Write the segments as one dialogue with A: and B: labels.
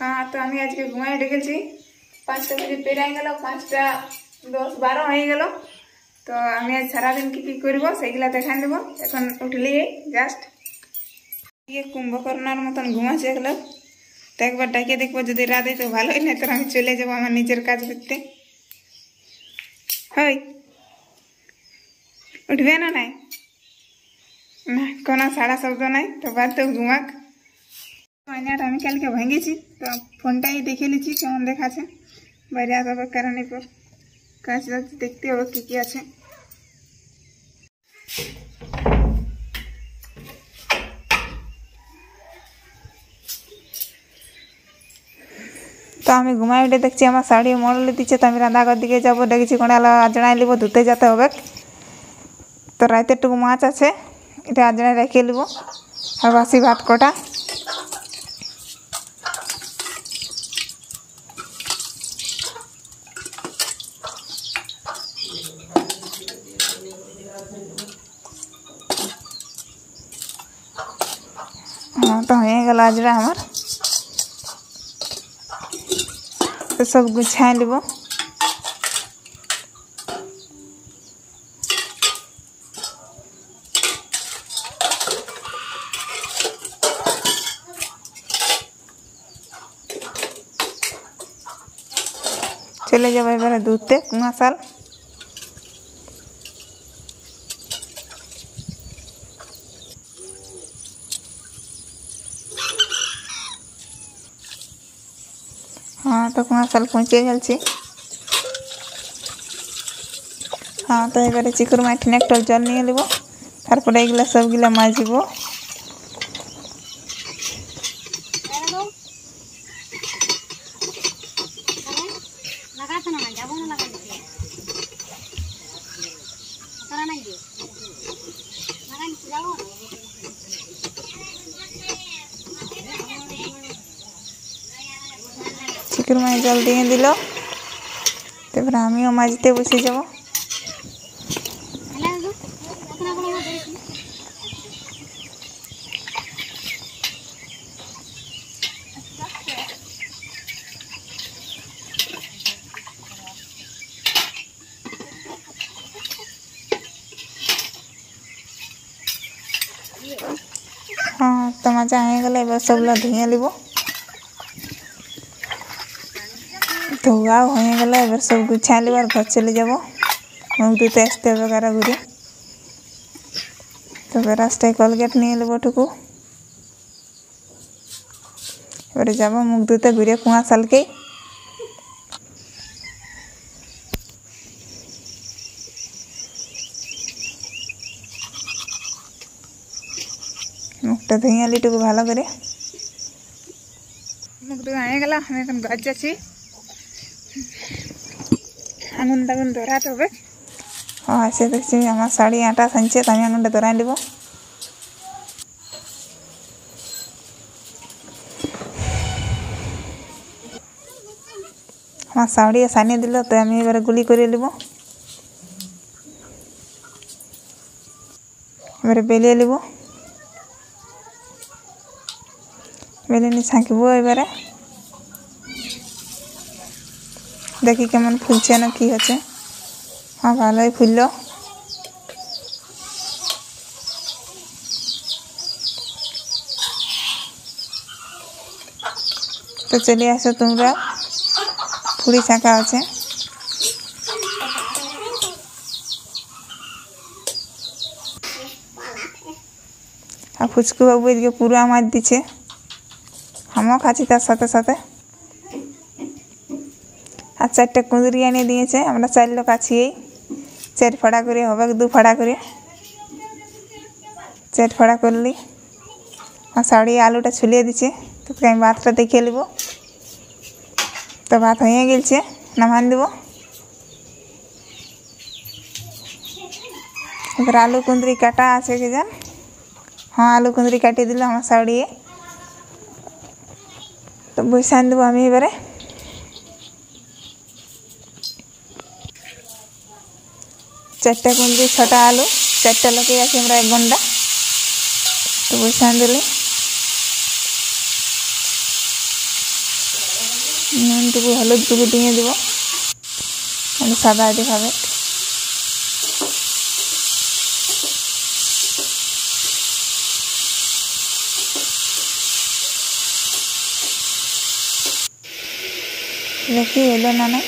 A: हाँ तो आम आज के घुमाई डेखे 5टा बजे पेराई गल 5टा 10-12 हो गल तो आम आज सारा दिन की करगला देखा देव एन उठली जस्ट ये कुंभकर्णार मतन घुमा चेगल तो एक बार डाकिए देखो जो राधे तो भालो ही नहीं तो हम चले যাব আমার নিজের কাজ করতে হই उठबे ना नहीं ना कोना साड़ा शब्द नहीं तो बात तो घुमाक मैंने আমি কালকে ভাঙিছি তো ফোনটাই দেখে লিছি কেমন দেখাছে বাইরে আসার কারণে পর কাজ দেখতে হবে কি কি আছে तो आम घुमाई उठे देखी हमार शाड़ी मरल दीचे तो रान्नाघर दिखे जब देखी कौन आजड़ा लिब धुते जाते हो तो रात टुक माछ आछे এটা আজড়ায় রেখে লিব আর বাসি ভাত কটা हाँ तो হয়ে গেল আজড়া আমার तो सब गुछा लिब चले जाब एबारे दूधते कुआ साल हाँ तो कुआ साल पहुँचे गल हाँ तो एबारे चिकुर माटी नेक्टर जल नहीं लब तारपर एगला सब गिला माजिब चिकुर माई जल दिए दिल तब आमिओ माजते बसि যাব हाँ तो मजा आएगला एबार सबला धुए लिब धोआ हो गला एबार सब गुछा लिब और घर चले যাব मुख धुते आसते হবে गारागुरी तो रास्ताय कलगेट নিয়ে নেব টুকু এবারে যাব মুখ ধুতে ঘুরে কুয়া সালকে মুখটা ধুয়ে আলি টুকু ভালো করে মুখ ধুয়ে হয়ে গেল আমি এখন ঘর যাচ্ছি आंगन दागन धराते হবে हाँ से देखी हमार शाड़ी आटा सानचे तो आंगनटा धरा लिब हमार शाड़ी सानिए दिल तो आम एबारे गुली करे लिब एबारे बेलिए लिब बेले नि छाँकब एबारे देखी केमन फुलছে ना कि হচ্ছে हाँ ভালোই ফুললো तो चले आसो তোমরা पूरी छाँका আছে আর ফুচকু বাবু এদিকে পুরো আমার দিচ্ছে আমিও খাচ্ছি তার সাথে সাথে আর 4টা কুঁদরি এনে দিয়েছে আমরা 4 লোক আছি 4 ফাড়া করে হবে 2 ফাড়া করে 4 ফাড়া করলি আর শাড়ি আলুটা ছুলিয়ে দিছে তো আমি ভাতটা দেখে লিব তো ভাত হয়ে গেছে নামান দেব এবার আলু কুঁদরি কাটা আছে কি জান हाँ आलू कुंदरी काटी दिल हमार शाड़ी तो बसान देव आम एबारे चारटा कुंदरी 6टा आलू 4टा लोके आछि हमरा 1 घंटा तो बसान दिले নুন টুকু হলুদ টুকু দিয়ে দিব, সাদা দেখাবে। দেখি এলো না না।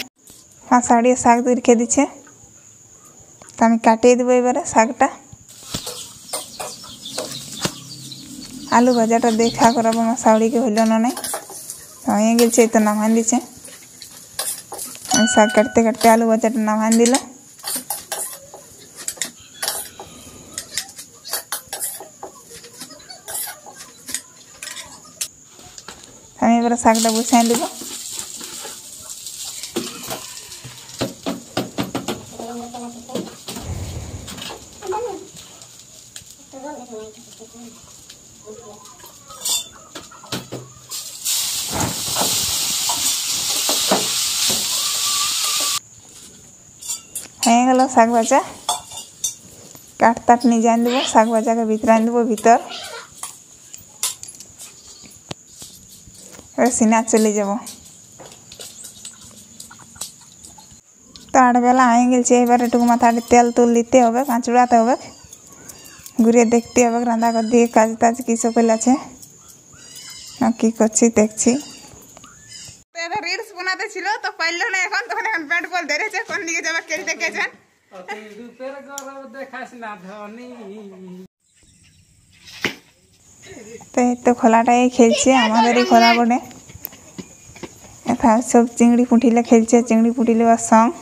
A: মা শাড়ি শাক দিয়ে রেখে দিচ্ছে, তো আমি কাটিয়ে দেবো এবারে শাকটা। আলু ভাজাটা দেখা করাবো আমার শাড়িকে হইল না নাই, হয়ে গেছে তো নামান দিচ্ছে। আমি শাক কাটতে কাটতে আলু ভাজাটা নামান দিল। আমি এবারে শাকটা বসাই দেব। হয়ে গেল শাক ভাজা। কাঠ তাট নিয়ে যাই দেব, শাক ভাজাকে ভিতরে আনি দেব ভিতর। এবার সিনা চলে যাব। তো 8 বেলা হয়ে গেছে, এবার একটু মাথায় তেল তুল দিতে হবে, আঁচড়াতে হবে, ঘুরে দেখতে হবে রান্না করে দিয়ে কাজ টাজ কি সকল আছে না কি করছি দেখছি। রিলস বানাতে ছিল তো পাইল না, এখন তখন এখন ব্যাট বল ধরেছে, কোন দিকে যাবে খেলতে গেছেন। তো এই তো খোলাটাই খেলছে, আমাদেরই খোলা বটে। এটা সব চিংড়ি পুঁটিলে খেলছে, চিংড়ি পুঁটিলে সঙ্গ।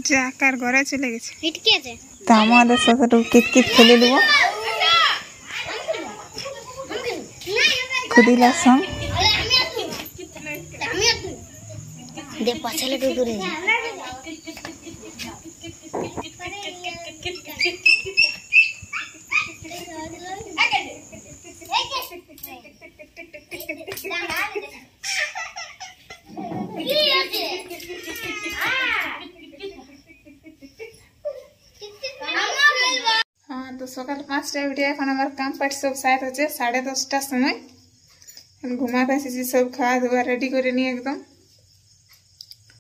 A: যাকার ঘরে চলে গেছে, তো আমাদের সাথে একটু কিতকিত খেলে দেবো খুদিলার সঙ্গ। हाँ तो सकाल 5टा उठे এখন আমার কাম পাট সব সাইড হচ্ছে 10:30টার সময়। ঘুমাতে এসেছি, সব খাওয়া দাওয়া রেডি করে নিয়ে একদম।